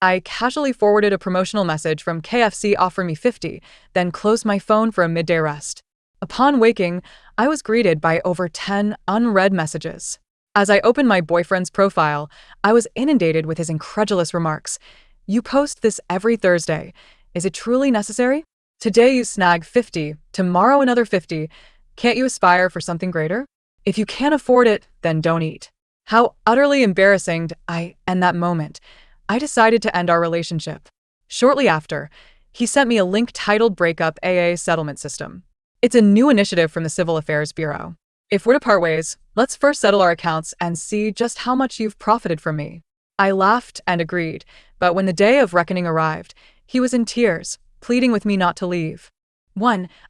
I casually forwarded a promotional message from KFC offering me 50, then closed my phone for a midday rest. Upon waking, I was greeted by over 10 unread messages. As I opened my boyfriend's profile, I was inundated with his incredulous remarks. "You post this every Thursday. Is it truly necessary? Today you snag 50, tomorrow another 50. Can't you aspire for something greater? If you can't afford it, then don't eat." How utterly embarrassing. In that moment, I decided to end our relationship. Shortly after, he sent me a link titled Breakup AA Settlement System. It's a new initiative from the Civil Affairs Bureau. If we're to part ways, let's first settle our accounts and see just how much you've profited from me. I laughed and agreed, but when the day of reckoning arrived, he was in tears, pleading with me not to leave.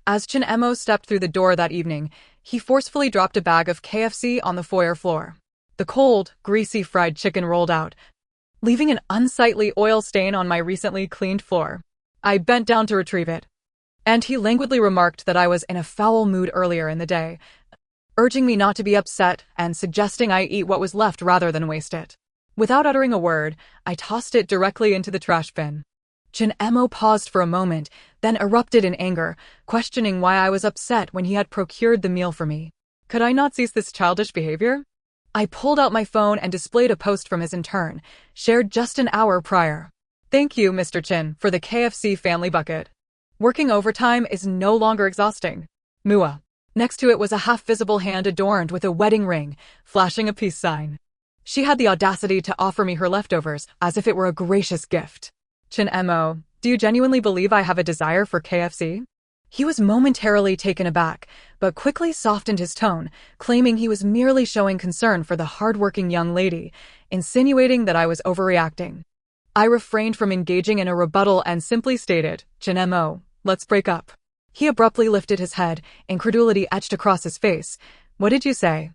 As Chin Emo stepped through the door that evening, he forcefully dropped a bag of KFC on the foyer floor. The cold, greasy fried chicken rolled out, leaving an unsightly oil stain on my recently cleaned floor. I bent down to retrieve it, and he languidly remarked that I was in a foul mood earlier in the day, urging me not to be upset and suggesting I eat what was left rather than waste it. Without uttering a word, I tossed it directly into the trash bin. Chin Emo paused for a moment, then erupted in anger, questioning why I was upset when he had procured the meal for me. Could I not cease this childish behavior? I pulled out my phone and displayed a post from his intern, shared just an hour prior. "Thank you, Mr. Chin, for the KFC family bucket. Working overtime is no longer exhausting. Mua." Next to it was a half-visible hand adorned with a wedding ring, flashing a peace sign. She had the audacity to offer me her leftovers as if it were a gracious gift. "Chin Emo, do you genuinely believe I have a desire for KFC?" He was momentarily taken aback, but quickly softened his tone, claiming he was merely showing concern for the hardworking young lady, insinuating that I was overreacting. I refrained from engaging in a rebuttal and simply stated, "Chin Emo, let's break up." He abruptly lifted his head, incredulity etched across his face. "What did you say?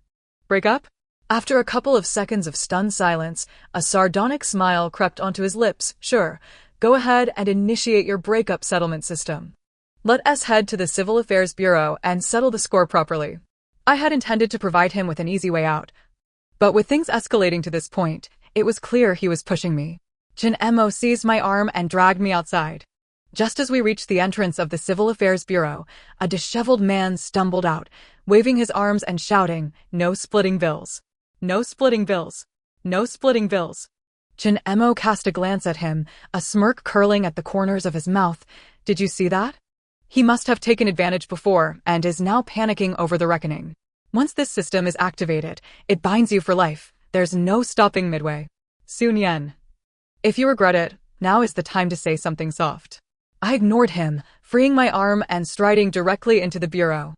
Break up?" After a couple of seconds of stunned silence, a sardonic smile crept onto his lips. "Sure, go ahead and initiate your breakup settlement system. Let us head to the Civil Affairs Bureau and settle the score properly." I had intended to provide him with an easy way out, but with things escalating to this point, it was clear he was pushing me. Chin Emo seized my arm and dragged me outside. Just as we reached the entrance of the Civil Affairs Bureau, a disheveled man stumbled out, waving his arms and shouting, "No splitting bills! No splitting bills! No splitting bills!" Chin Emo cast a glance at him, a smirk curling at the corners of his mouth. "Did you see that? He must have taken advantage before and is now panicking over the reckoning. Once this system is activated, it binds you for life. There's no stopping midway. Sun Yen. If you regret it, now is the time to say something soft." I ignored him, freeing my arm and striding directly into the bureau.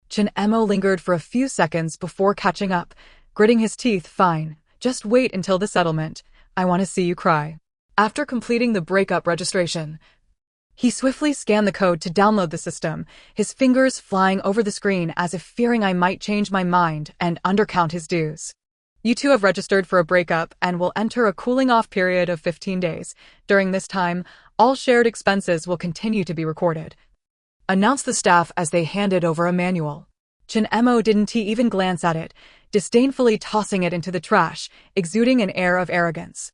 Chin Emo lingered for a few seconds before catching up, gritting his teeth. "Fine, just wait until the settlement. I want to see you cry." After completing the breakup registration, he swiftly scanned the code to download the system, his fingers flying over the screen as if fearing I might change my mind and undercount his dues. "You two have registered for a breakup and will enter a cooling-off period of 15 days. During this time, all shared expenses will continue to be recorded," announced the staff as they handed over a manual. Chin Emo didn't even glance at it, disdainfully tossing it into the trash, exuding an air of arrogance.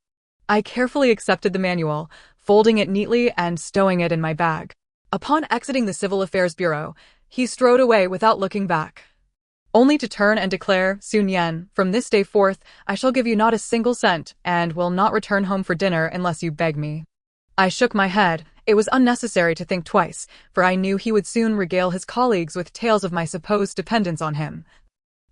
I carefully accepted the manual, folding it neatly and stowing it in my bag. Upon exiting the Civil Affairs Bureau, he strode away without looking back, only to turn and declare, "Sun Yen, from this day forth, I shall give you not a single cent and will not return home for dinner unless you beg me." I shook my head. It was unnecessary to think twice, for I knew he would soon regale his colleagues with tales of my supposed dependence on him,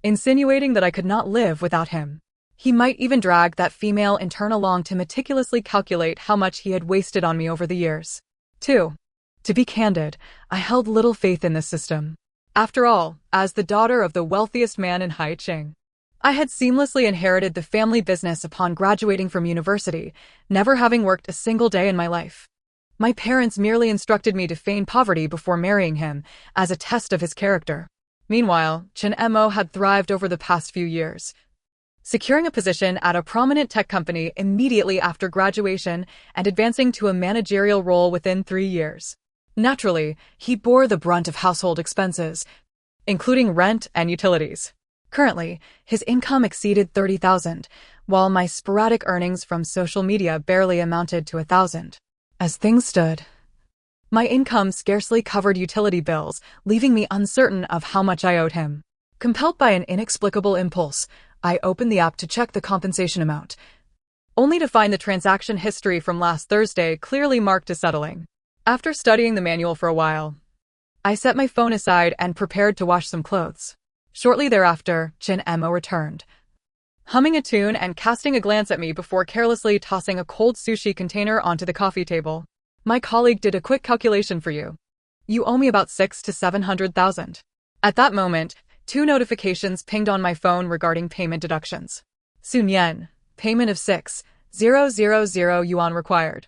insinuating that I could not live without him. He might even drag that female intern along to meticulously calculate how much he had wasted on me over the years. 2. To be candid, I held little faith in this system. After all, as the daughter of the wealthiest man in Haicheng, I had seamlessly inherited the family business upon graduating from university, never having worked a single day in my life. My parents merely instructed me to feign poverty before marrying him, as a test of his character. Meanwhile, Chin Emo had thrived over the past few years, securing a position at a prominent tech company immediately after graduation and advancing to a managerial role within 3 years. Naturally, he bore the brunt of household expenses, including rent and utilities. Currently, his income exceeded 30,000, while my sporadic earnings from social media barely amounted to 1,000. As things stood, my income scarcely covered utility bills, leaving me uncertain of how much I owed him. Compelled by an inexplicable impulse, I opened the app to check the compensation amount, only to find the transaction history from last Thursday clearly marked as settling. After studying the manual for a while, I set my phone aside and prepared to wash some clothes. Shortly thereafter, Chin Emo returned, humming a tune and casting a glance at me before carelessly tossing a cold sushi container onto the coffee table. My colleague did a quick calculation for you. You owe me about 600,000 to 700,000. At that moment, 2 notifications pinged on my phone regarding payment deductions. Sun Yen, payment of 6,000 yuan required,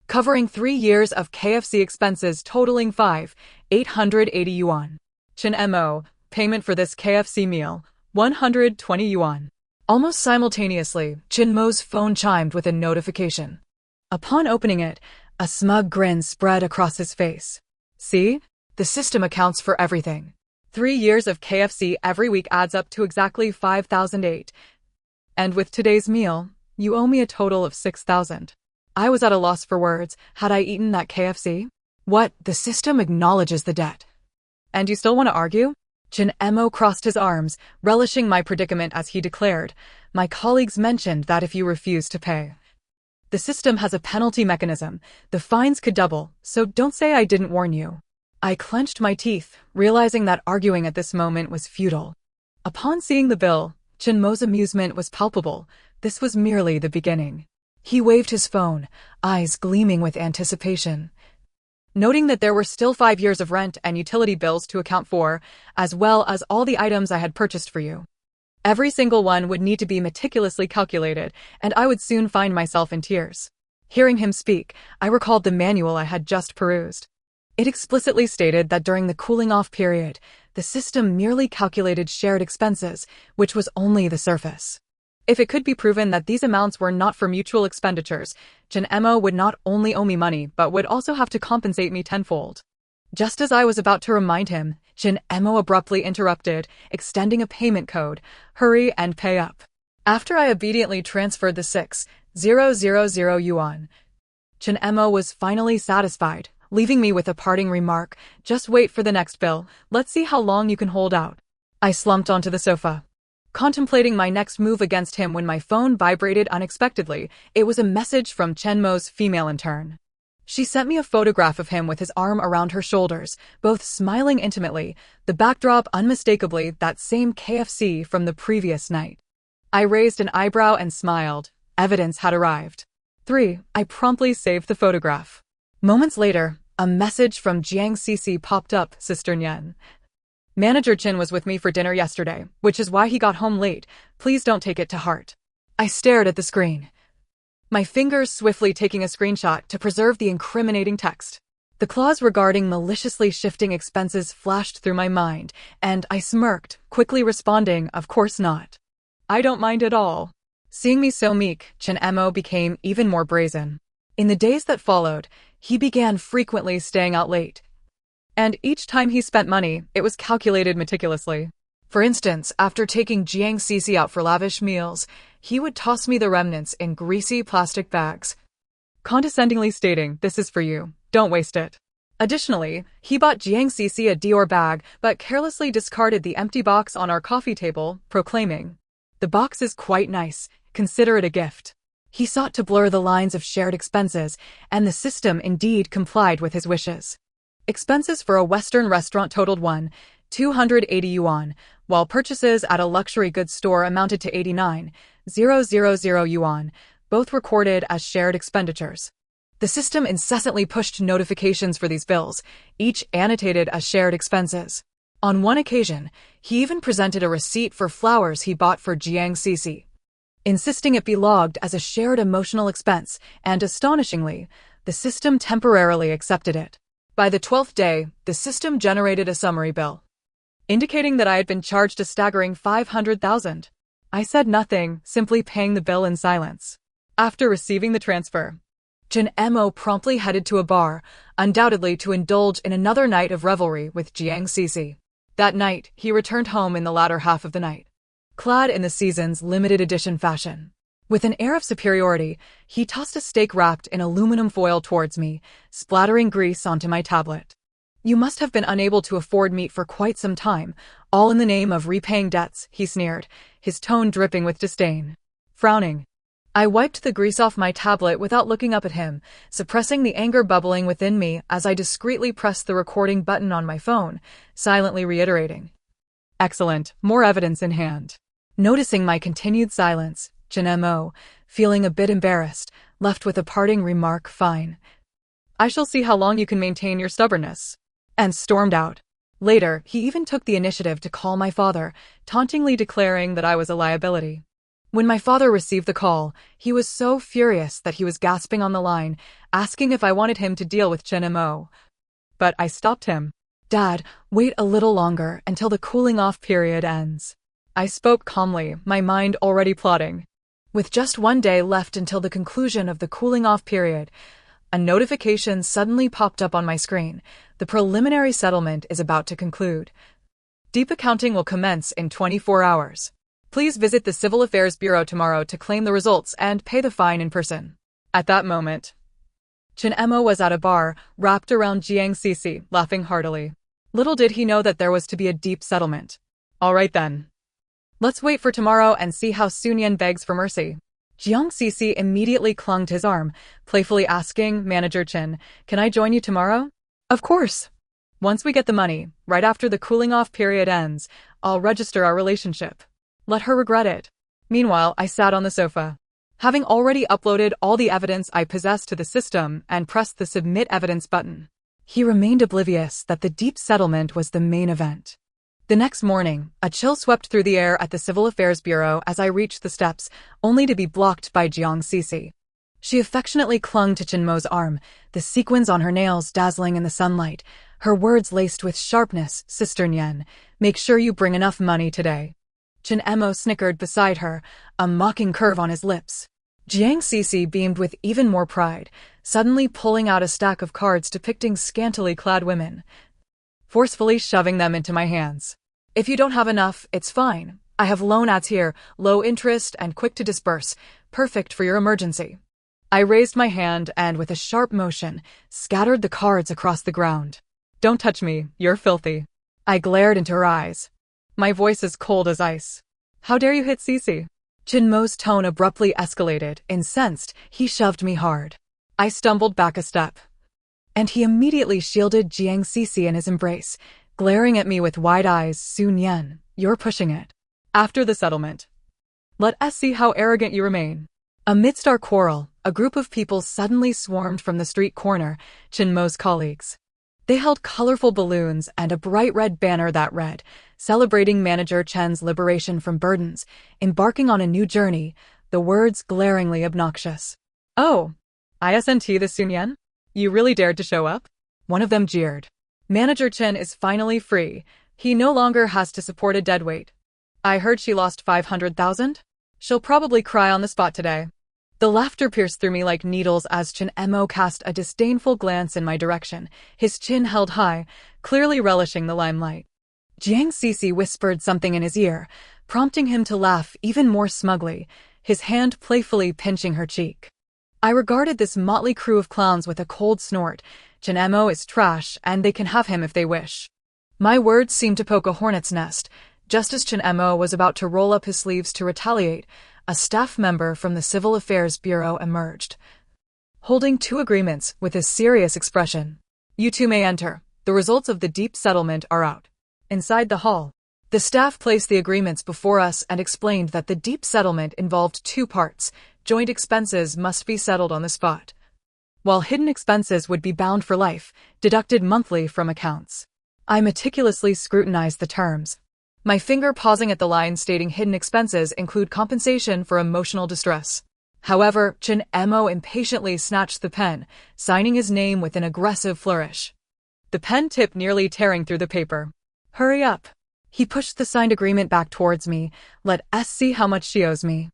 covering 3 years of KFC expenses totaling 5,880 yuan. Chin Emo, payment for this KFC meal, 120 yuan. Almost simultaneously, Chin Mo's phone chimed with a notification. Upon opening it, a smug grin spread across his face. See? The system accounts for everything. 3 years of KFC every week adds up to exactly 5,008. And with today's meal, you owe me a total of 6,000. I was at a loss for words. Had I eaten that KFC? What? The system acknowledges the debt. And you still want to argue? Chin Emo crossed his arms, relishing my predicament as he declared, my colleagues mentioned that if you refuse to pay, the system has a penalty mechanism. The fines could double, so don't say I didn't warn you. I clenched my teeth, realizing that arguing at this moment was futile. Upon seeing the bill, Chin Mo's amusement was palpable. This was merely the beginning. He waved his phone, eyes gleaming with anticipation, noting that there were still 5 years of rent and utility bills to account for, as well as all the items I had purchased for you. Every single one would need to be meticulously calculated, and I would soon find myself in tears. Hearing him speak, I recalled the manual I had just perused. It explicitly stated that during the cooling-off period, the system merely calculated shared expenses, which was only the surface. If it could be proven that these amounts were not for mutual expenditures, Chin Emo would not only owe me money but would also have to compensate me tenfold. Just as I was about to remind him, Chin Emo abruptly interrupted, extending a payment code. Hurry and pay up. After I obediently transferred the 6,000 yuan, Chin Emo was finally satisfied, leaving me with a parting remark, just wait for the next bill, let's see how long you can hold out. I slumped onto the sofa, contemplating my next move against him when my phone vibrated unexpectedly. It was a message from Chen Mo's female intern. She sent me a photograph of him with his arm around her shoulders, both smiling intimately, the backdrop unmistakably that same KFC from the previous night. I raised an eyebrow and smiled. Evidence had arrived. 3. I promptly saved the photograph. Moments later, a message from Jiang Cici popped up. Sister Nyan, Manager Chin was with me for dinner yesterday, which is why he got home late. Please don't take it to heart. I stared at the screen, my fingers swiftly taking a screenshot to preserve the incriminating text. The clause regarding maliciously shifting expenses flashed through my mind, and I smirked, quickly responding, of course not. I don't mind at all. Seeing me so meek, Chin Emo became even more brazen. In the days that followed, he began frequently staying out late. And each time he spent money, it was calculated meticulously. For instance, after taking Jiang Cici out for lavish meals, he would toss me the remnants in greasy plastic bags, condescendingly stating, "This is for you, don't waste it." Additionally, he bought Jiang Cici a Dior bag but carelessly discarded the empty box on our coffee table, proclaiming, "The box is quite nice, consider it a gift." He sought to blur the lines of shared expenses, and the system indeed complied with his wishes. Expenses for a Western restaurant totaled 1,280 yuan, while purchases at a luxury goods store amounted to 89,000 yuan, both recorded as shared expenditures. The system incessantly pushed notifications for these bills, each annotated as shared expenses. On one occasion, he even presented a receipt for flowers he bought for Jiang Cici, insisting it be logged as a shared emotional expense, and astonishingly, the system temporarily accepted it. By the 12th day, the system generated a summary bill, indicating that I had been charged a staggering 500,000. I said nothing, simply paying the bill in silence. After receiving the transfer, Chin Emo promptly headed to a bar, undoubtedly to indulge in another night of revelry with Jiang Cici. That night, he returned home in the latter half of the night, clad in the season's limited edition fashion. With an air of superiority, he tossed a steak wrapped in aluminum foil towards me, splattering grease onto my tablet. You must have been unable to afford meat for quite some time, all in the name of repaying debts, he sneered, his tone dripping with disdain. Frowning, I wiped the grease off my tablet without looking up at him, suppressing the anger bubbling within me as I discreetly pressed the recording button on my phone, silently reiterating, "Excellent, more evidence in hand." Noticing my continued silence, Mo, feeling a bit embarrassed, left with a parting remark, "Fine. I shall see how long you can maintain your stubbornness," and stormed out. Later, he even took the initiative to call my father, tauntingly declaring that I was a liability. When my father received the call, he was so furious that he was gasping on the line, asking if I wanted him to deal with Mo. But I stopped him. "Dad, wait a little longer until the cooling-off period ends." I spoke calmly, my mind already plotting. With just one day left until the conclusion of the cooling-off period, a notification suddenly popped up on my screen. The preliminary settlement is about to conclude. Deep accounting will commence in 24 hours. Please visit the Civil Affairs Bureau tomorrow to claim the results and pay the fine in person. At that moment, Mo was at a bar, wrapped around Jiang Cici, laughing heartily. Little did he know that there was to be a deep settlement. All right then. Let's wait for tomorrow and see how Sun Yan begs for mercy. Jiang Cici immediately clung to his arm, playfully asking Manager Chen, "Can I join you tomorrow?" "Of course. Once we get the money, right after the cooling-off period ends, I'll register our relationship. Let her regret it." Meanwhile, I sat on the sofa. Having already uploaded all the evidence I possessed to the system and pressed the Submit Evidence button, he remained oblivious that the deep settlement was the main event. The next morning, a chill swept through the air at the Civil Affairs Bureau as I reached the steps, only to be blocked by Jiang Cici. She affectionately clung to Mo's arm, the sequins on her nails dazzling in the sunlight, her words laced with sharpness. "Sister Nian, make sure you bring enough money today." Mo snickered beside her, a mocking curve on his lips. Jiang Cici beamed with even more pride, suddenly pulling out a stack of cards depicting scantily clad women, forcefully shoving them into my hands. "If you don't have enough, it's fine. I have loan ads here, low interest and quick to disburse, perfect for your emergency." I raised my hand and, with a sharp motion, scattered the cards across the ground. "Don't touch me, you're filthy." I glared into her eyes, my voice as cold as ice. "How dare you hit Cici?" Mo's tone abruptly escalated. Incensed, he shoved me hard. I stumbled back a step, and he immediately shielded Jiang Cici in his embrace, glaring at me with wide eyes. "Sun Yan, you're pushing it. After the settlement, let us see how arrogant you remain." Amidst our quarrel, a group of people suddenly swarmed from the street corner, Mo's colleagues. They held colorful balloons and a bright red banner that read, "Celebrating Manager Chen's liberation from burdens, embarking on a new journey," the words glaringly obnoxious. "Oh, isn't the Sun Yan? You really dared to show up?" One of them jeered. "Manager Chen is finally free. He no longer has to support a deadweight. I heard she lost 500,000? She'll probably cry on the spot today." The laughter pierced through me like needles as Mo cast a disdainful glance in my direction, his chin held high, clearly relishing the limelight. Jiang Cici whispered something in his ear, prompting him to laugh even more smugly, his hand playfully pinching her cheek. I regarded this motley crew of clowns with a cold snort. Mo is trash, and they can have him if they wish. My words seemed to poke a hornet's nest. Just as Mo was about to roll up his sleeves to retaliate, a staff member from the Civil Affairs Bureau emerged, holding 2 agreements with a serious expression. "You two may enter. The results of the deep settlement are out." Inside the hall, the staff placed the agreements before us and explained that the deep settlement involved 2 parts. Joint expenses must be settled on the spot, while hidden expenses would be bound for life, deducted monthly from accounts. I meticulously scrutinized the terms, my finger pausing at the line stating hidden expenses include compensation for emotional distress. However, Mo impatiently snatched the pen, signing his name with an aggressive flourish, the pen tip nearly tearing through the paper. "Hurry up." He pushed the signed agreement back towards me. "Let us see how much she owes me."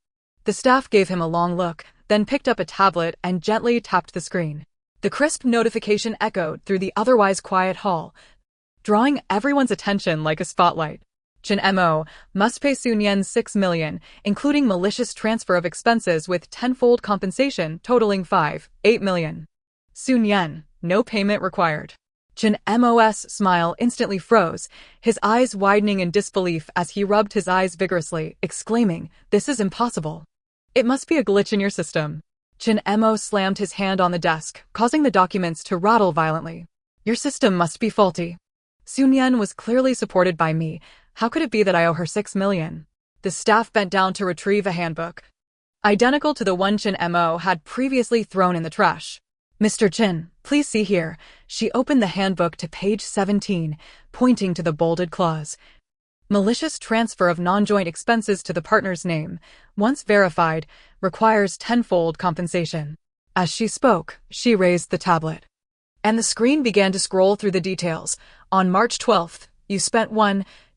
The staff gave him a long look, then picked up a tablet and gently tapped the screen. The crisp notification echoed through the otherwise quiet hall, drawing everyone's attention like a spotlight. Chen Mo must pay Sun Yen 6 million, including malicious transfer of expenses with tenfold compensation totaling 8 million. Sun Yen, no payment required. Chen Mo's smile instantly froze, his eyes widening in disbelief as he rubbed his eyes vigorously, exclaiming, "This is impossible. It must be a glitch in your system." Chen Mo slammed his hand on the desk, causing the documents to rattle violently. "Your system must be faulty. Sun Yen was clearly supported by me. How could it be that I owe her 6 million? The staff bent down to retrieve a handbook, identical to the one Chen Mo had previously thrown in the trash. "Mr. Chen, please see here." She opened the handbook to page 17, pointing to the bolded clause. Malicious transfer of non-joint expenses to the partner's name, once verified, requires tenfold compensation. As she spoke, she raised the tablet, and the screen began to scroll through the details. On March 12th, you spent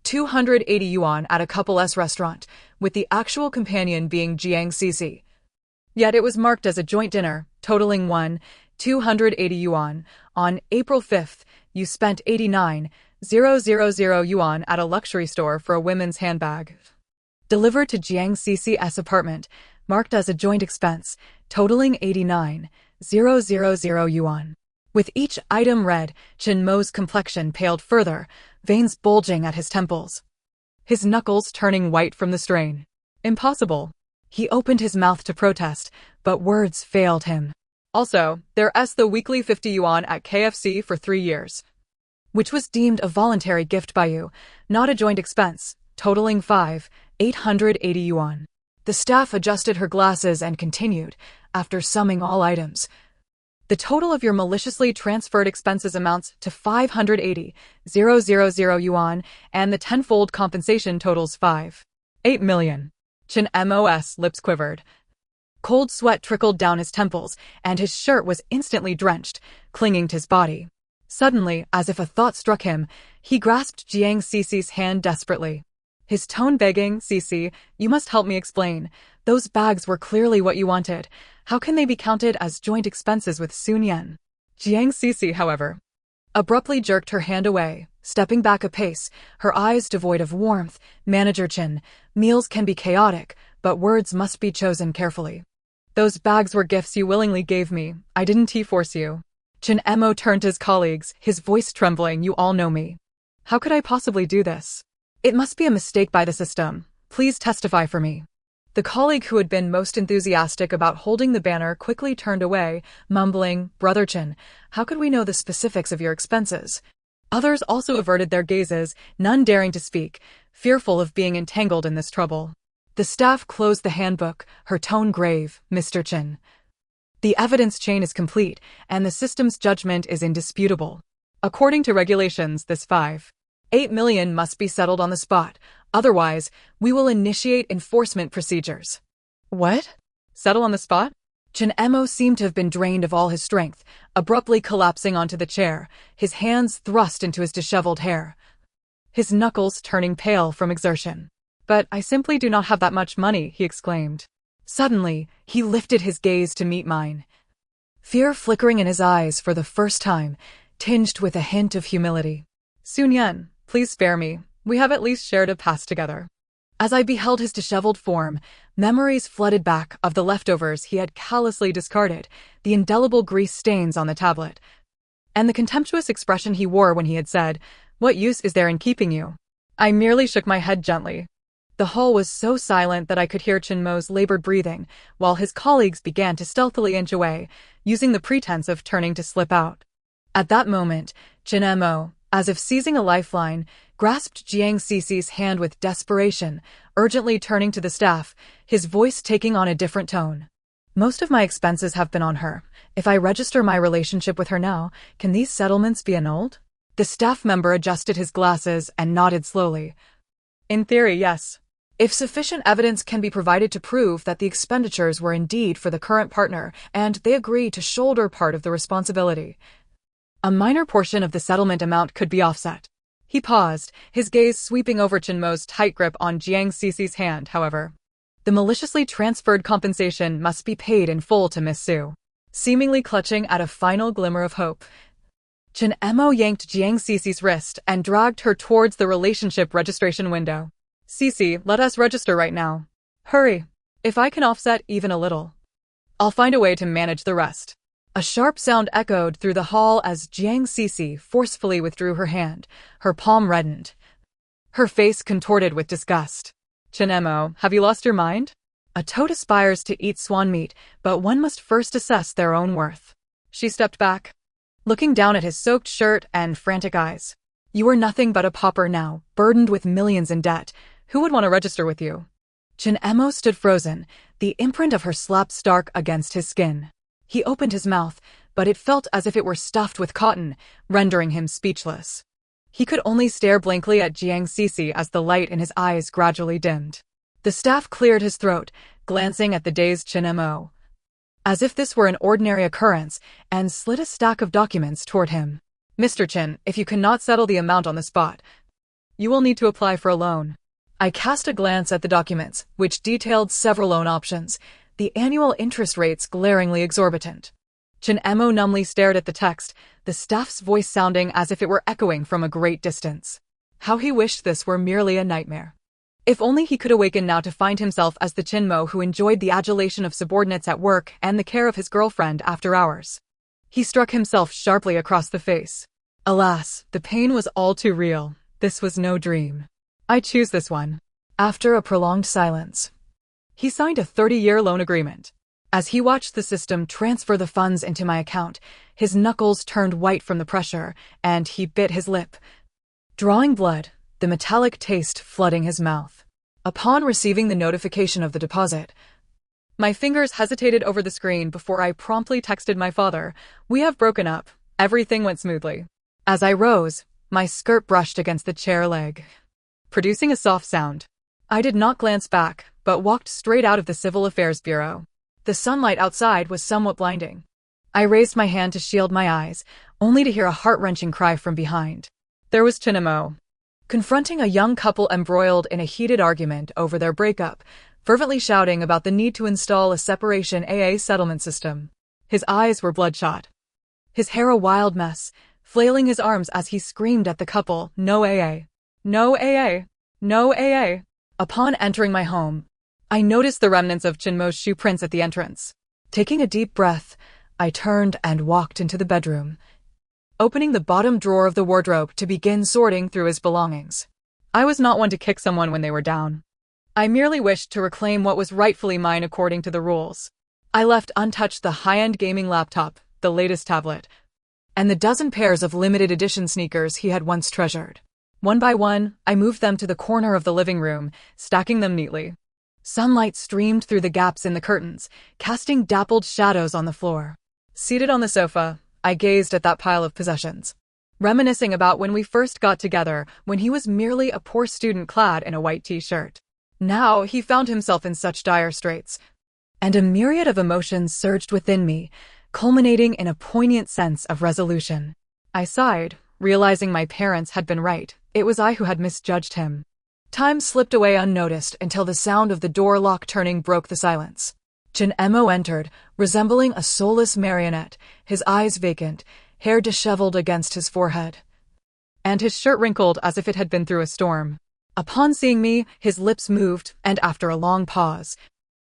280 yuan at a couple's restaurant, with the actual companion being Jiang Cici. Yet it was marked as a joint dinner, totaling 280 yuan. On April 5th, you spent 89,000 yuan at a luxury store for a women's handbag, delivered to Jiang Cici's apartment, marked as a joint expense, totaling 89,000 yuan. With each item read, Chen Mo's complexion paled further, veins bulging at his temples, his knuckles turning white from the strain. Impossible. He opened his mouth to protest, but words failed him. Also, there's the weekly 50 yuan at KFC for 3 years, which was deemed a voluntary gift by you, not a joint expense, totaling 880 yuan. The staff adjusted her glasses and continued, after summing all items. The total of your maliciously transferred expenses amounts to 580,000 yuan, and the tenfold compensation totals 8 million. Chen Mo's lips quivered. Cold sweat trickled down his temples, and his shirt was instantly drenched, clinging to his body. Suddenly, as if a thought struck him, he grasped Jiang Cici's hand desperately, his tone begging, "Cici, you must help me explain. Those bags were clearly what you wanted. How can they be counted as joint expenses with Sun Yen?" Jiang Cici, however, abruptly jerked her hand away, stepping back a pace, her eyes devoid of warmth. "Manager Chen, meals can be chaotic, but words must be chosen carefully. Those bags were gifts you willingly gave me. I didn't force you." Chen Mo turned to his colleagues, his voice trembling. "You all know me. How could I possibly do this? It must be a mistake by the system. Please testify for me." The colleague who had been most enthusiastic about holding the banner quickly turned away, mumbling, "Brother Chen, how could we know the specifics of your expenses?" Others also averted their gazes, none daring to speak, fearful of being entangled in this trouble. The staff closed the handbook, her tone grave. "Mr. Chen, the evidence chain is complete, and the system's judgment is indisputable. According to regulations, this 8 million must be settled on the spot. Otherwise, we will initiate enforcement procedures." "What? Settle on the spot?" Chen Mo seemed to have been drained of all his strength, abruptly collapsing onto the chair, his hands thrust into his disheveled hair, his knuckles turning pale from exertion. "But I simply do not have that much money," he exclaimed. Suddenly, he lifted his gaze to meet mine, fear flickering in his eyes for the first time, tinged with a hint of humility. "Sun Yen, please spare me. We have at least shared a past together." As I beheld his disheveled form, memories flooded back of the leftovers he had callously discarded, the indelible grease stains on the tablet, and the contemptuous expression he wore when he had said, "What use is there in keeping you?" I merely shook my head gently. The hall was so silent that I could hear Chen Mo's labored breathing, while his colleagues began to stealthily inch away, using the pretense of turning to slip out. At that moment, Chen Mo, as if seizing a lifeline, grasped Jiang Cici's hand with desperation, urgently turning to the staff, his voice taking on a different tone. "Most of my expenses have been on her. If I register my relationship with her now, can these settlements be annulled?" The staff member adjusted his glasses and nodded slowly. "In theory, yes. If sufficient evidence can be provided to prove that the expenditures were indeed for the current partner and they agree to shoulder part of the responsibility, a minor portion of the settlement amount could be offset." He paused, his gaze sweeping over Chen Mo's tight grip on Jiang Cici's hand. "However, the maliciously transferred compensation must be paid in full to Miss Su." Seemingly clutching at a final glimmer of hope, Chen Emo yanked Jiang Cece's wrist and dragged her towards the relationship registration window. Cece, let us register right now. Hurry. If I can offset even a little, I'll find a way to manage the rest. A sharp sound echoed through the hall as Jiang Cece forcefully withdrew her hand. Her palm reddened. Her face contorted with disgust. Chen Emo, have you lost your mind? A toad aspires to eat swan meat, but one must first assess their own worth. She stepped back, looking down at his soaked shirt and frantic eyes. You are nothing but a pauper now, burdened with millions in debt. Who would want to register with you? Chen Emo stood frozen, the imprint of her slap stark against his skin. He opened his mouth, but it felt as if it were stuffed with cotton, rendering him speechless. He could only stare blankly at Jiang Cece as the light in his eyes gradually dimmed. The staff cleared his throat, glancing at the dazed Chen Emo, as if this were an ordinary occurrence, and slid a stack of documents toward him. Mr. Chen, if you cannot settle the amount on the spot, you will need to apply for a loan. I cast a glance at the documents, which detailed several loan options, the annual interest rates glaringly exorbitant. Chen Emo numbly stared at the text, the staff's voice sounding as if it were echoing from a great distance. How he wished this were merely a nightmare. If only he could awaken now to find himself as the Chinmo who enjoyed the adulation of subordinates at work and the care of his girlfriend after hours. He struck himself sharply across the face. Alas, the pain was all too real. This was no dream. I choose this one. After a prolonged silence, he signed a 30-year loan agreement. As he watched the system transfer the funds into my account, his knuckles turned white from the pressure, and he bit his lip, drawing blood, the metallic taste flooding his mouth. Upon receiving the notification of the deposit, my fingers hesitated over the screen before I promptly texted my father, "We have broken up." Everything went smoothly. As I rose, my skirt brushed against the chair leg, producing a soft sound. I did not glance back, but walked straight out of the Civil Affairs Bureau. The sunlight outside was somewhat blinding. I raised my hand to shield my eyes, only to hear a heart-wrenching cry from behind. There was Chen Emo, confronting a young couple embroiled in a heated argument over their breakup, fervently shouting about the need to install a separation AA settlement system. His eyes were bloodshot, his hair a wild mess, flailing his arms as he screamed at the couple, "No AA! No AA! No AA!" Upon entering my home, I noticed the remnants of Chinmo's shoe prints at the entrance. Taking a deep breath, I turned and walked into the bedroom, opening the bottom drawer of the wardrobe to begin sorting through his belongings. I was not one to kick someone when they were down. I merely wished to reclaim what was rightfully mine according to the rules. I left untouched the high-end gaming laptop, the latest tablet, and the dozen pairs of limited edition sneakers he had once treasured. One by one, I moved them to the corner of the living room, stacking them neatly. Sunlight streamed through the gaps in the curtains, casting dappled shadows on the floor. Seated on the sofa, I gazed at that pile of possessions, reminiscing about when we first got together, when he was merely a poor student clad in a white t-shirt. Now he found himself in such dire straits, and a myriad of emotions surged within me, culminating in a poignant sense of resolution. I sighed, realizing my parents had been right. It was I who had misjudged him. Time slipped away unnoticed until the sound of the door lock turning broke the silence. Chen Emo entered, resembling a soulless marionette, his eyes vacant, hair disheveled against his forehead, and his shirt wrinkled as if it had been through a storm. Upon seeing me, his lips moved, and after a long pause,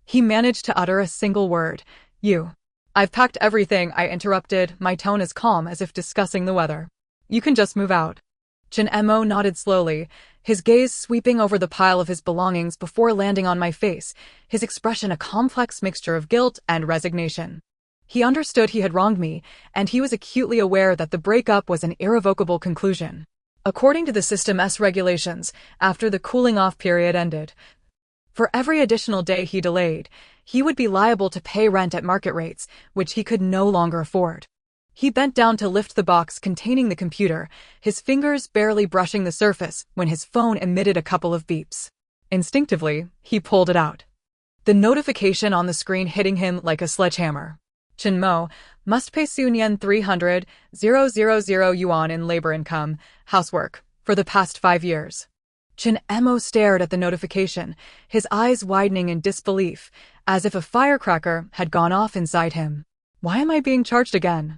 he managed to utter a single word, "You." "I've packed everything," I interrupted, my tone as calm as if discussing the weather. "You can just move out." Chen Emo nodded slowly, his gaze sweeping over the pile of his belongings before landing on my face, his expression a complex mixture of guilt and resignation. He understood he had wronged me, and he was acutely aware that the breakup was an irrevocable conclusion. According to the system's regulations, after the cooling-off period ended, for every additional day he delayed, he would be liable to pay rent at market rates, which he could no longer afford. He bent down to lift the box containing the computer, his fingers barely brushing the surface when his phone emitted a couple of beeps. Instinctively, he pulled it out, the notification on the screen hitting him like a sledgehammer. Chen Mo must pay Sun Yen 300,000 yuan in labor income, housework, for the past 5 years. Chen Emo stared at the notification, his eyes widening in disbelief, as if a firecracker had gone off inside him. Why am I being charged again?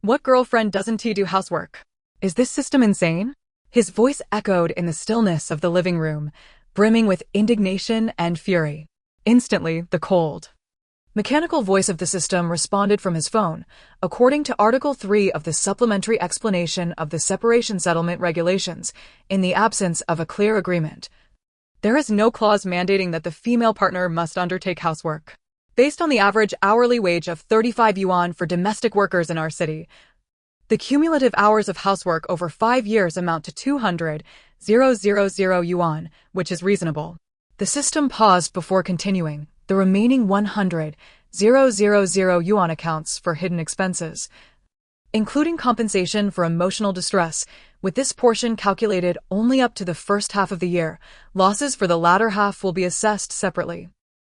What girlfriend doesn't he do housework? Is this system insane? His voice echoed in the stillness of the living room, brimming with indignation and fury. Instantly, the cold, mechanical voice of the system responded from his phone, according to Article 3 of the Supplementary Explanation of the Separation Settlement Regulations, in the absence of a clear agreement. There is no clause mandating that the female partner must undertake housework. Based on the average hourly wage of 35 yuan for domestic workers in our city, the cumulative hours of housework over 5 years amount to 200,000 yuan, which is reasonable. The system paused before continuing. The remaining 100,000 yuan accounts for hidden expenses, including compensation for emotional distress, with this portion calculated only up to the first half of the year. Losses for the latter half will be assessed separately.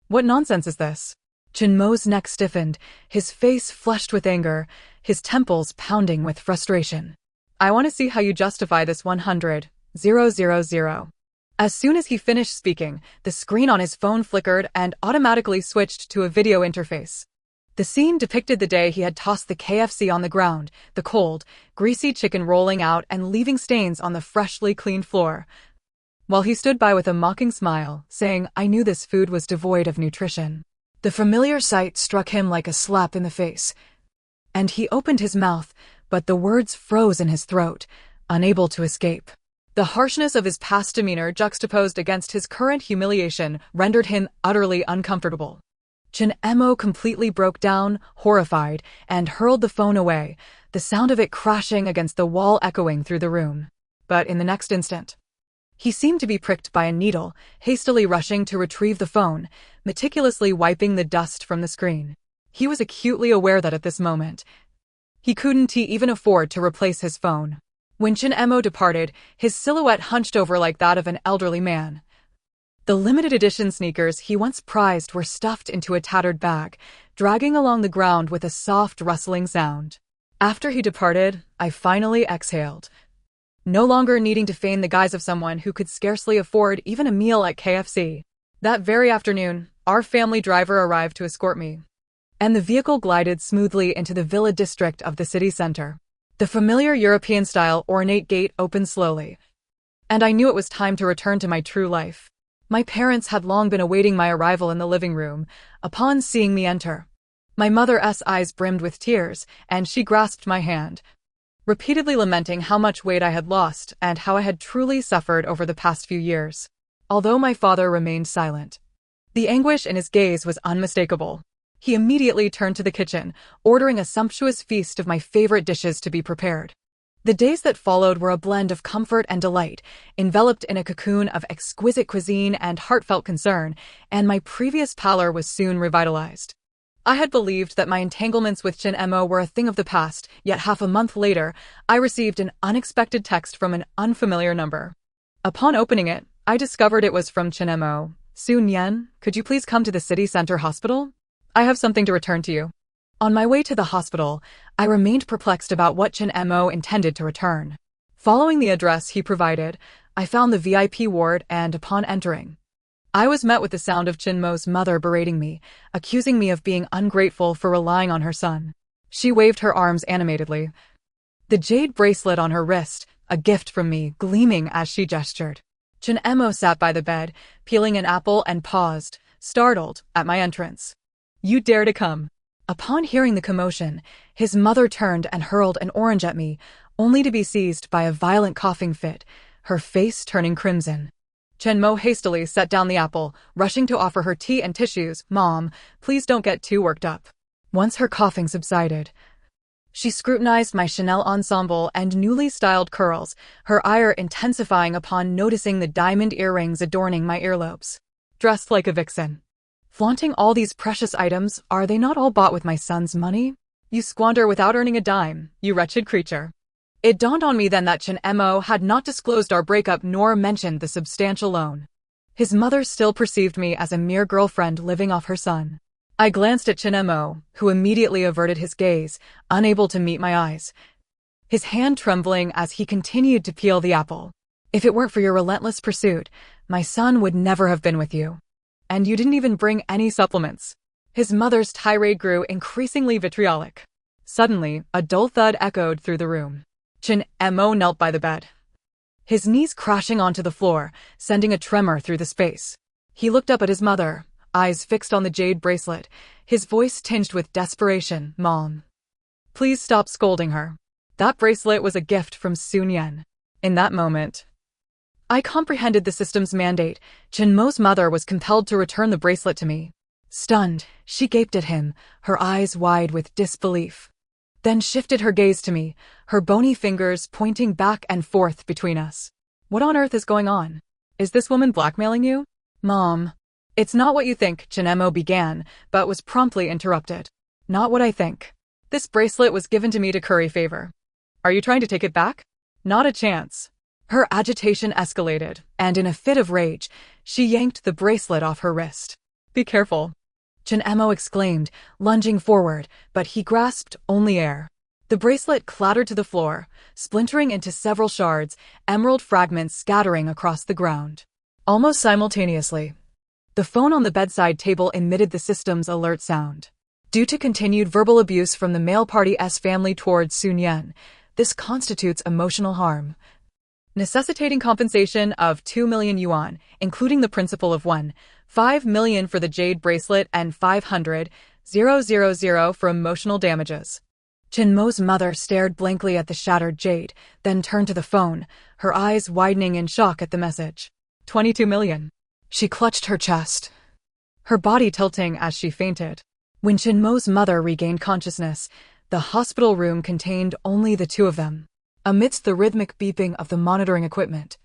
What nonsense is this? Chen Mo's neck stiffened, his face flushed with anger, his temples pounding with frustration. I want to see how you justify this 100,000. As soon as he finished speaking, the screen on his phone flickered and automatically switched to a video interface. The scene depicted the day he had tossed the KFC on the ground, the cold, greasy chicken rolling out and leaving stains on the freshly cleaned floor, while he stood by with a mocking smile, saying, "I knew this food was devoid of nutrition." The familiar sight struck him like a slap in the face, and he opened his mouth, but the words froze in his throat, unable to escape. The harshness of his past demeanor juxtaposed against his current humiliation rendered him utterly uncomfortable. Chen Mo completely broke down, horrified, and hurled the phone away, the sound of it crashing against the wall echoing through the room. But in the next instant, he seemed to be pricked by a needle, hastily rushing to retrieve the phone, meticulously wiping the dust from the screen. He was acutely aware that at this moment, he couldn't even afford to replace his phone. When Chen Mo departed, his silhouette hunched over like that of an elderly man. The limited edition sneakers he once prized were stuffed into a tattered bag, dragging along the ground with a soft rustling sound. After he departed, I finally exhaled, no longer needing to feign the guise of someone who could scarcely afford even a meal at KFC. That very afternoon, our family driver arrived to escort me, and the vehicle glided smoothly into the villa district of the city center. The familiar European-style ornate gate opened slowly, and I knew it was time to return to my true life. My parents had long been awaiting my arrival in the living room. Upon seeing me enter, my mother's eyes brimmed with tears, and she grasped my hand, repeatedly lamenting how much weight I had lost and how I had truly suffered over the past few years. Although my father remained silent, the anguish in his gaze was unmistakable. He immediately turned to the kitchen, ordering a sumptuous feast of my favorite dishes to be prepared. The days that followed were a blend of comfort and delight, enveloped in a cocoon of exquisite cuisine and heartfelt concern, and my previous pallor was soon revitalized. I had believed that my entanglements with Chen Mo were a thing of the past, yet half a month later, I received an unexpected text from an unfamiliar number. Upon opening it, I discovered it was from Chen Mo. "Sun Yan, could you please come to the city center hospital? I have something to return to you." On my way to the hospital, I remained perplexed about what Chen Mo intended to return. Following the address he provided, I found the VIP ward, and upon entering, I was met with the sound of Chen Mo's mother berating me, accusing me of being ungrateful for relying on her son. She waved her arms animatedly, the jade bracelet on her wrist, a gift from me, gleaming as she gestured. Chen Mo sat by the bed, peeling an apple, and paused, startled, at my entrance. "You dare to come?" Upon hearing the commotion, his mother turned and hurled an orange at me, only to be seized by a violent coughing fit, her face turning crimson. Chen Mo hastily set down the apple, rushing to offer her tea and tissues. "Mom, please don't get too worked up." Once her coughing subsided, she scrutinized my Chanel ensemble and newly styled curls, her ire intensifying upon noticing the diamond earrings adorning my earlobes. "Dressed like a vixen. Flaunting all these precious items, are they not all bought with my son's money? You squander without earning a dime, you wretched creature." It dawned on me then that Chen Mo had not disclosed our breakup nor mentioned the substantial loan. His mother still perceived me as a mere girlfriend living off her son. I glanced at Chen Mo, who immediately averted his gaze, unable to meet my eyes, his hand trembling as he continued to peel the apple. "If it weren't for your relentless pursuit, my son would never have been with you. And you didn't even bring any supplements." His mother's tirade grew increasingly vitriolic. Suddenly, a dull thud echoed through the room. Chin Mo knelt by the bed, his knees crashing onto the floor, sending a tremor through the space. He looked up at his mother, eyes fixed on the jade bracelet, his voice tinged with desperation. "Mom, please stop scolding her. That bracelet was a gift from Sun Yen." In that moment, I comprehended the system's mandate. Chin Mo's mother was compelled to return the bracelet to me. Stunned, she gaped at him, her eyes wide with disbelief. Then shifted her gaze to me, her bony fingers pointing back and forth between us. "What on earth is going on? Is this woman blackmailing you?" "Mom, it's not what you think," Chin Mo began, but was promptly interrupted. "Not what I think. This bracelet was given to me to curry favor. Are you trying to take it back?" "Not a chance." Her agitation escalated, and in a fit of rage, she yanked the bracelet off her wrist. "Be careful," Chin Mo exclaimed, lunging forward, but he grasped only air. The bracelet clattered to the floor, splintering into several shards, emerald fragments scattering across the ground. Almost simultaneously, the phone on the bedside table emitted the system's alert sound. Due to continued verbal abuse from the male party's family towards Sun Yen, this constitutes emotional harm, necessitating compensation of 2 million yuan, including the principal of 5 million for the jade bracelet and 500,000 for emotional damages. Chin Mo's mother stared blankly at the shattered jade, then turned to the phone, her eyes widening in shock at the message. 22 million. She clutched her chest, her body tilting as she fainted. When Chin Mo's mother regained consciousness, the hospital room contained only the two of them. Amidst the rhythmic beeping of the monitoring equipment,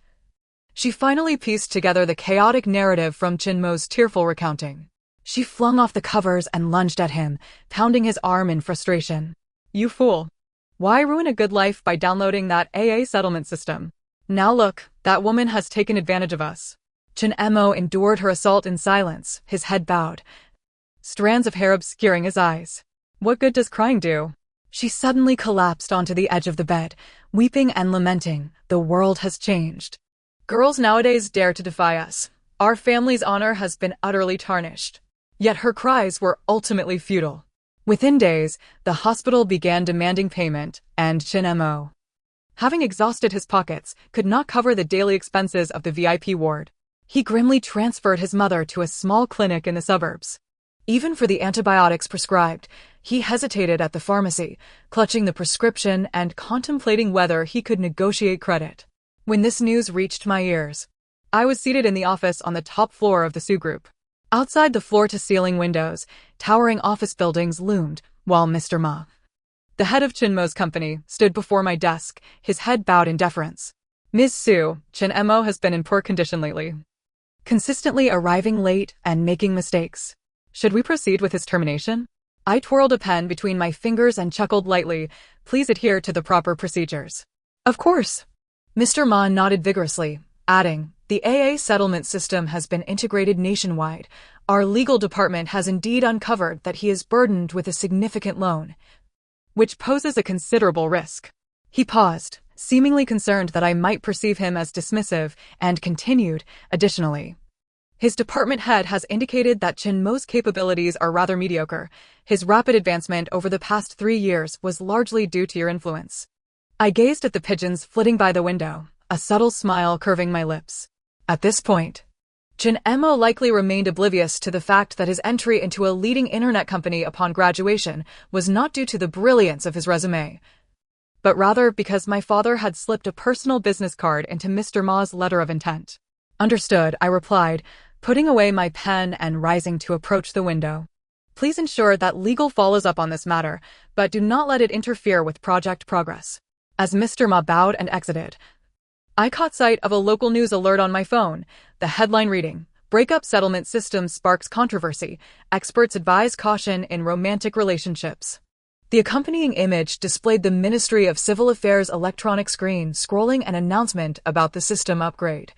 she finally pieced together the chaotic narrative from Chin Mo's tearful recounting. She flung off the covers and lunged at him, pounding his arm in frustration. "You fool. Why ruin a good life by downloading that AA settlement system? Now look, that woman has taken advantage of us." Chin Mo endured her assault in silence, his head bowed, strands of hair obscuring his eyes. "What good does crying do?" She suddenly collapsed onto the edge of the bed, weeping and lamenting. "The world has changed. Girls nowadays dare to defy us. Our family's honor has been utterly tarnished." Yet her cries were ultimately futile. Within days, the hospital began demanding payment, and Chin Mo, having exhausted his pockets, could not cover the daily expenses of the VIP ward. He grimly transferred his mother to a small clinic in the suburbs. Even for the antibiotics prescribed, he hesitated at the pharmacy, clutching the prescription and contemplating whether he could negotiate credit. When this news reached my ears, I was seated in the office on the top floor of the Su Group. Outside the floor-to-ceiling windows, towering office buildings loomed, while Mr. Ma, the head of Chin Mo's company, stood before my desk, his head bowed in deference. "Ms. Su, Chin Mo has been in poor condition lately, consistently arriving late and making mistakes. Should we proceed with his termination?" I twirled a pen between my fingers and chuckled lightly. "Please adhere to the proper procedures." "Of course." Mr. Ma nodded vigorously, adding, "The AA settlement system has been integrated nationwide. Our legal department has indeed uncovered that he is burdened with a significant loan, which poses a considerable risk." He paused, seemingly concerned that I might perceive him as dismissive, and continued, "Additionally, his department head has indicated that Chin Mo's capabilities are rather mediocre. His rapid advancement over the past 3 years was largely due to your influence." I gazed at the pigeons flitting by the window, a subtle smile curving my lips. At this point, Chin Mo likely remained oblivious to the fact that his entry into a leading internet company upon graduation was not due to the brilliance of his resume, but rather because my father had slipped a personal business card into Mr. Ma's letter of intent. "Understood," I replied, putting away my pen and rising to approach the window. "Please ensure that legal follows up on this matter, but do not let it interfere with project progress." As Mr. Ma bowed and exited, I caught sight of a local news alert on my phone, the headline reading, "Breakup settlement system sparks controversy. Experts advise caution in romantic relationships." The accompanying image displayed the Ministry of Civil Affairs electronic screen scrolling an announcement about the system upgrade.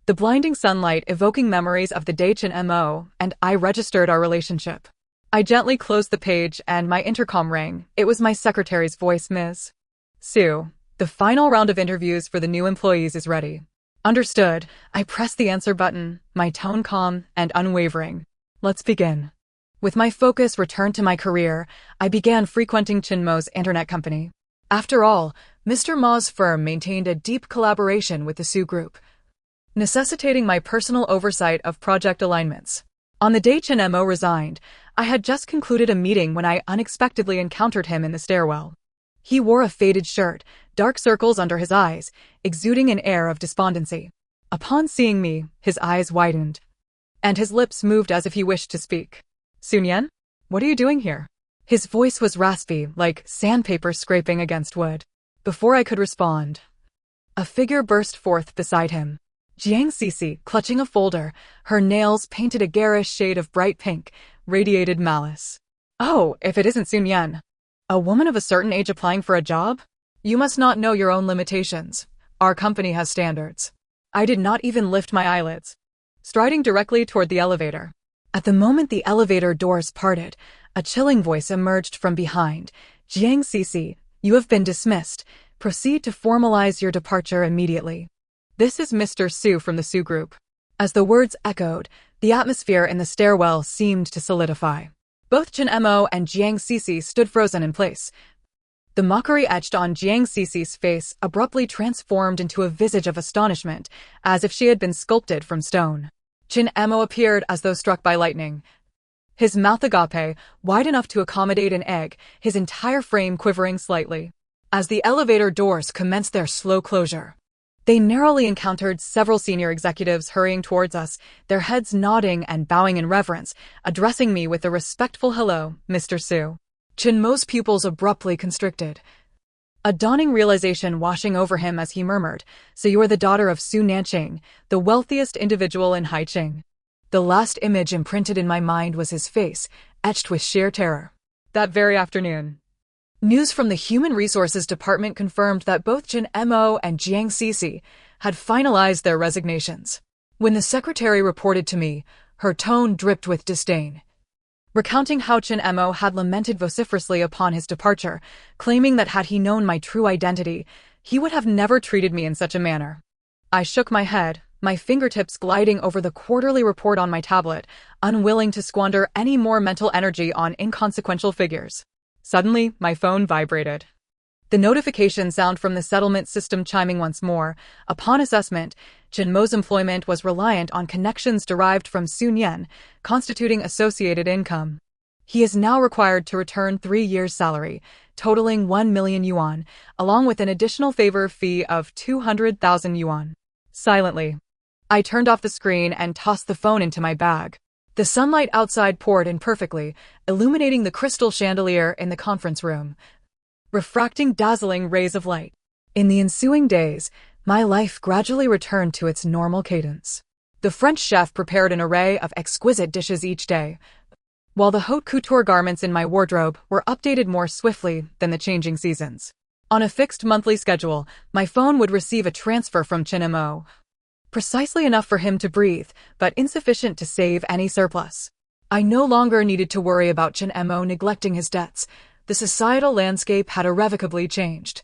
The blinding sunlight evoking memories of the day Chin Mo and I registered our relationship. I gently closed the page and my intercom rang. It was my secretary's voice. "Ms. Su, the final round of interviews for the new employees is ready." "Understood." I pressed the answer button, my tone calm and unwavering. "Let's begin." With my focus returned to my career, I began frequenting Chin Mo's internet company. After all, Mr. Ma's firm maintained a deep collaboration with the Sue Group, necessitating my personal oversight of project alignments. On the day Chin Mo resigned, I had just concluded a meeting when I unexpectedly encountered him in the stairwell. He wore a faded shirt, dark circles under his eyes, exuding an air of despondency. Upon seeing me, his eyes widened, and his lips moved as if he wished to speak. "Sun-yen? What are you doing here?" His voice was raspy, like sandpaper scraping against wood. Before I could respond, a figure burst forth beside him. Jiang Cece, clutching a folder, her nails painted a garish shade of bright pink, radiated malice. "Oh, if it isn't Sun-yen. A woman of a certain age applying for a job? You must not know your own limitations. Our company has standards." I did not even lift my eyelids, striding directly toward the elevator. At the moment the elevator doors parted, a chilling voice emerged from behind. "Jiang Cece, you have been dismissed. Proceed to formalize your departure immediately. This is Mr. Sue from the Sue Group." As the words echoed, the atmosphere in the stairwell seemed to solidify. Both Chin Mo and Jiang Cece stood frozen in place. The mockery etched on Jiang Cece's face abruptly transformed into a visage of astonishment, as if she had been sculpted from stone. Chin Mo appeared as though struck by lightning. His mouth agape, wide enough to accommodate an egg, his entire frame quivering slightly. As the elevator doors commenced their slow closure, they narrowly encountered several senior executives hurrying towards us, their heads nodding and bowing in reverence, addressing me with a respectful "Hello, Mr. Sue." Chin Mo's pupils abruptly constricted, a dawning realization washing over him as he murmured, "So you are the daughter of Su Nanqing, the wealthiest individual in Haiqing." The last image imprinted in my mind was his face, etched with sheer terror. That very afternoon, news from the Human Resources Department confirmed that both Chin Mo and Jiang Cece had finalized their resignations. When the secretary reported to me, her tone dripped with disdain, recounting how Chin Mo had lamented vociferously upon his departure, claiming that had he known my true identity, he would have never treated me in such a manner. I shook my head, my fingertips gliding over the quarterly report on my tablet, unwilling to squander any more mental energy on inconsequential figures. Suddenly, my phone vibrated. The notification sound from the settlement system chiming once more. Upon assessment, Chin Mo's employment was reliant on connections derived from Sun-yen, constituting associated income. He is now required to return 3 years' salary, totaling 1 million yuan, along with an additional favor fee of 200,000 yuan. Silently, I turned off the screen and tossed the phone into my bag. The sunlight outside poured in perfectly, illuminating the crystal chandelier in the conference room, refracting dazzling rays of light. In the ensuing days, my life gradually returned to its normal cadence. The French chef prepared an array of exquisite dishes each day, while the haute couture garments in my wardrobe were updated more swiftly than the changing seasons. On a fixed monthly schedule, my phone would receive a transfer from Chin Mo, precisely enough for him to breathe, but insufficient to save any surplus. I no longer needed to worry about Chin Mo neglecting his debts. The societal landscape had irrevocably changed,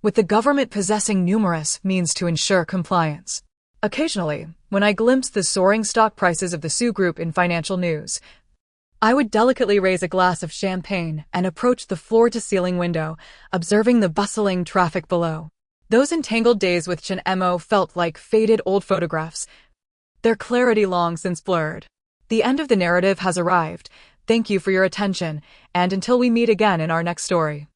with the government possessing numerous means to ensure compliance. Occasionally, when I glimpsed the soaring stock prices of the Sue Group in financial news, I would delicately raise a glass of champagne and approach the floor-to-ceiling window, observing the bustling traffic below. Those entangled days with Chin Mo felt like faded old photographs, their clarity long since blurred. The end of the narrative has arrived. Thank you for your attention, and until we meet again in our next story.